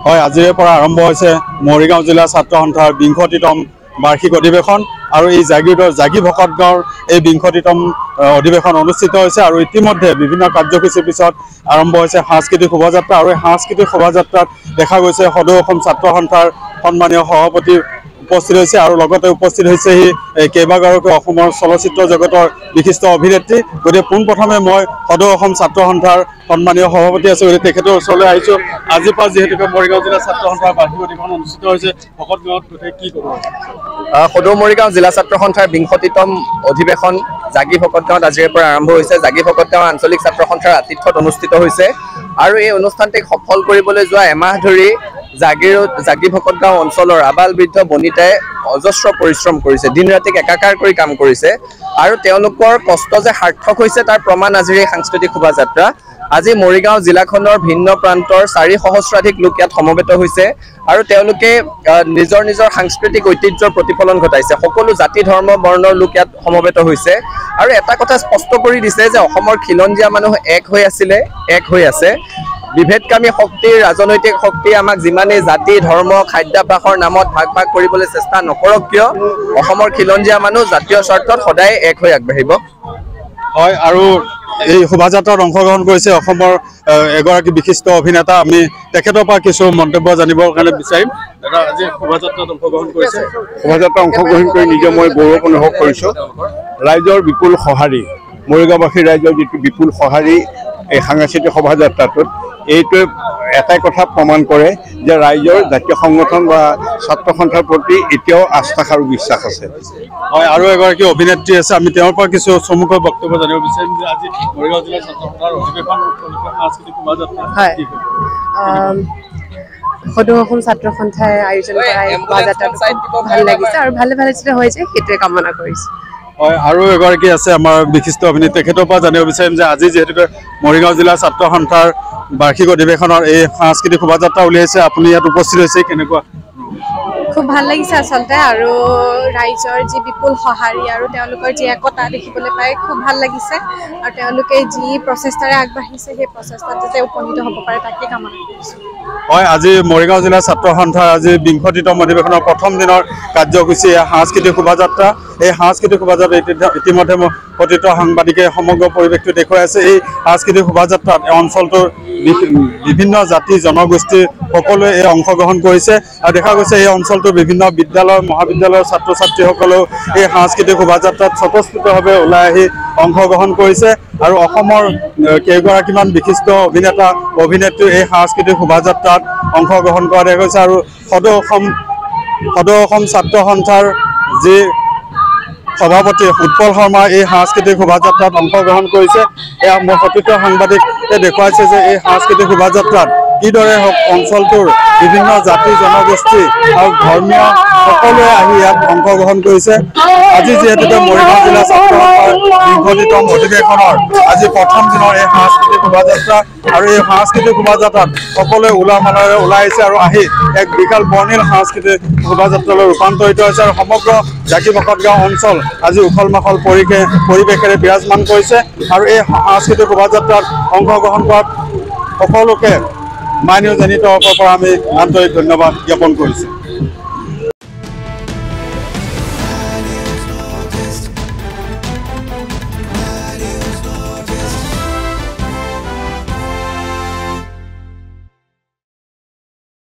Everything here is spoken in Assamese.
হয়, আজিৰে পৰা আৰম্ভ হৈছে মৰিগাঁও জিলা ছাত্ৰ সন্থাৰ ২০তম বাৰ্ষিক অধিৱেশন আৰু এই জাগিৰোডৰ জাগি ভকত গাঁৱৰ এই ২০তম অধিৱেশন অনুষ্ঠিত হৈছে আৰু ইতিমধ্যে বিভিন্ন কাৰ্যসূচীৰ পিছত আৰম্ভ হৈছে সাংস্কৃতিক শোভাযাত্ৰা আৰু এই সাংস্কৃতিক শোভাযাত্ৰাত দেখা গৈছে সদৌ অসম ছাত্ৰ সন্থাৰ সন্মানীয় সভাপতি উপস্থিত হৈছে আৰু লগতে উপস্থিত হৈছে কেইবাগৰাকীও অসমৰ চলচ্চিত্ৰ জগতৰ বিশিষ্ট অভিনেত্ৰী। গতিকে পোনপ্ৰথমে মই সদৌ অসম ছাত্ৰ সন্থাৰ সন্মানীয় সভাপতি আছোঁ, গতিকে তেখেতৰ ওচৰলৈ আহিছোঁ। আজিৰ পৰা যিহেতুকে মৰিগাঁও জিলা ছাত্ৰ সন্থাৰ বাৰ্ষিক অধিৱেশন অনুষ্ঠিত হৈছে, ভকত গাঁৱত গতিকে কি ক'ব? সদৌ মৰিগাঁও জিলা ছাত্ৰ সন্থাৰ ২০তম অধিৱেশন জাগি ভকত গাঁৱত আজিৰে পৰা আৰম্ভ হৈছে। জাগি ভকত গাঁও আঞ্চলিক ছাত্ৰ সন্থাৰ আতিথ্যত অনুষ্ঠিত হৈছে আৰু এই অনুষ্ঠানটিক সফল কৰিবলৈ যোৱা এমাহ ধৰি জাগি ভকত গাঁও অঞ্চলৰ আবাল বৃদ্ধ বনিতাই অজস্ৰ পৰিশ্ৰম কৰিছে, দিন ৰাতিক একাকাৰ কৰি কাম কৰিছে আৰু তেওঁলোকৰ কষ্ট যে সাৰ্থক হৈছে তাৰ প্ৰমাণ আজিৰ এই সাংস্কৃতিক শোভাযাত্ৰা। আজি মৰিগাঁও জিলাখনৰ ভিন্ন প্ৰান্তৰ ৪ সহস্ৰাধিক লোক ইয়াত সমবেত হৈছে আৰু তেওঁলোকে নিজৰ নিজৰ সাংস্কৃতিক ঐতিহ্যৰ প্ৰতিফলন ঘটাইছে। সকলো জাতি ধৰ্ম বৰ্ণৰ লোক ইয়াত সমবেত হৈছে আৰু এটা কথা স্পষ্ট কৰি দিছে যে অসমৰ খিলঞ্জীয়া মানুহ এক হৈ আছিলে, এক হৈ আছে। বিভেদকামী শক্তিৰ ৰাজনৈতিক শক্তিয়ে আমাক যিমানেই জাতি ধৰ্ম খাদ্যাভ্যাসৰ নামত ভাগ ভাগ কৰিবলৈ চেষ্টা নকৰক কিয়, অসমৰ খিলঞ্জীয়া মানুহ জাতীয় স্বাৰ্থত সদায় এক হৈ আগবাঢ়িব। হয়, আৰু এই শোভাযাত্ৰাত অংশগ্ৰহণ কৰিছে অসমৰ এগৰাকী বিশিষ্ট অভিনেতা। আমি তেখেতৰ পৰা কিছু মন্তব্য জানিবৰ কাৰণে বিচাৰিম। দাদা, আজি শোভাযাত্ৰাত অংশগ্ৰহণ কৰিছে। শোভাযাত্ৰা অংশগ্ৰহণ কৰি নিজে মই গৌৰৱ অনুভৱ কৰিছোঁ। ৰাইজৰ বিপুল সঁহাৰি, মৰিগাঁওবাসীৰ ৰাইজৰ যিটো বিপুল সঁহাৰি এই সাংস্কৃতিক শোভাযাত্ৰাটোত, এইটোৱে এটাই কথা প্ৰমাণ কৰে যে ৰাইজৰ জাতীয় সংগঠন বা ছাত্ৰ সন্থাৰ প্ৰতি এতিয়াও আস্থা আৰু বিশ্বাস আছে। হয়, আৰু এগৰাকী অভিনেত্ৰী আছে, আমি তেওঁৰ পৰা কিছু চমুকৈ বক্তব্য জানিব বিচাৰিম যে আজি মৰিগাঁও জিলা ছাত্ৰ সন্থাৰ অধিৱেশন সাংস্কৃতিক শোভাযাত্ৰা। সদৌ অসম ছাত্ৰ সন্থাই আয়োজন কৰা এই শোভাযাত্ৰাটো ভাল লাগিছে আৰু ভালে ভালে যেতিয়া হৈ যায় সেইটোৱে কামনা কৰিছোঁ। হয়, আৰু এগৰাকী আছে আমাৰ বিশিষ্ট অভিনেত্ৰী, তেখেতৰ পৰা জানিব বিচাৰিম যে আজি যিহেতুকে মৰিগাঁও জিলা ছাত্ৰ সন্থাৰ বাৰ্ষিক অধিৱেশনৰ এই সাংস্কৃতিক শোভাযাত্ৰা উলিয়াইছে, আপুনি ইয়াত উপস্থিত হৈছে, কেনেকুৱা? খুব ভাল লাগিছে আচলতে, আৰু ৰাইজৰ যি বিপুল সঁহাৰি আৰু তেওঁলোকৰ যি একতা দেখিবলৈ পাই খুব ভাল লাগিছে আৰু তেওঁলোকে যি প্ৰচেষ্টাৰে আগবাঢ়িছে সেই প্ৰচেষ্টাত যাতে উপনীত হ'ব পাৰে তাকে কামনা কৰিছোঁ। হয়, আজি মৰিগাঁও জিলা ছাত্ৰ সন্থাৰ আজি ২০তম অধিৱেশনৰ প্ৰথম দিনৰ কাৰ্যসূচী সাংস্কৃতিক শোভাযাত্ৰা। এই সাংস্কৃতিক শোভাযাত্ৰা ইতিমধ্যে প্ৰতিটো সাংবাদিকে সমগ্ৰ পৰিৱেশটো দেখুৱাই আছে। এই সাংস্কৃতিক শোভাযাত্ৰাত অঞ্চলটোৰ বিভিন্ন জাতি জনগোষ্ঠী সকলোৱে এই অংশগ্ৰহণ কৰিছে আৰু দেখা গৈছে এই অঞ্চলটোৰ বিভিন্ন বিদ্যালয় মহাবিদ্যালয়ৰ ছাত্ৰ ছাত্ৰীসকলেও এই সাংস্কৃতিক শোভাযাত্ৰাত স্বতঃস্ফূৰ্তভাৱে ওলাই আহি অংশগ্ৰহণ কৰিছে আৰু অসমৰ কেইগৰাকীমান বিশিষ্ট অভিনেতা অভিনেত্ৰী এই সাংস্কৃতিক শোভাযাত্ৰাত অংশগ্ৰহণ কৰা দেখা গৈছে আৰু সদৌ অসম ছাত্ৰ সন্থাৰ যি সভাপতি উৎপল শৰ্মা এই সাংস্কৃতিক শোভাযাত্ৰাত অংশগ্ৰহণ কৰিছে। এয়া মোৰ প্ৰতিটো সাংবাদিকে দেখুৱাইছে যে এই সাংস্কৃতিক শোভাযাত্ৰাত কিদৰে অঞ্চলটোৰ বিভিন্ন জাতি জনগোষ্ঠী আৰু ধৰ্মীয় সকলোৱে আহি ইয়াত অংশগ্ৰহণ কৰিছে। আজি যিহেতুকে মৰিগাঁও জিলা ছাত্ৰ সন্থাৰ ২০তম অধিৱেশনৰ আজি প্ৰথম দিনৰ এই সাংস্কৃতিক শোভাযাত্ৰা আৰু এই সাংস্কৃতিক শোভাযাত্ৰাত সকলোৱে উলহ মালহেৰে ওলাই আহিছে আৰু আহি এক বিশাল বৰ্ণিল সাংস্কৃতিক শোভাযাত্ৰালৈ ৰূপান্তৰিত হৈছে আৰু সমগ্ৰ জাগি ভকত গাঁও অঞ্চল আজি উখল মাখল পৰিৱেশেৰে বিৰাজমান কৰিছে আৰু এই সাংস্কৃতিক শোভাযাত্ৰাত অংশগ্ৰহণ কৰাত সকলোকে মাই নিউজ এনি তৰফৰ পৰা আমি আন্তৰিক ধন্যবাদ জ্ঞাপন কৰিছোঁ।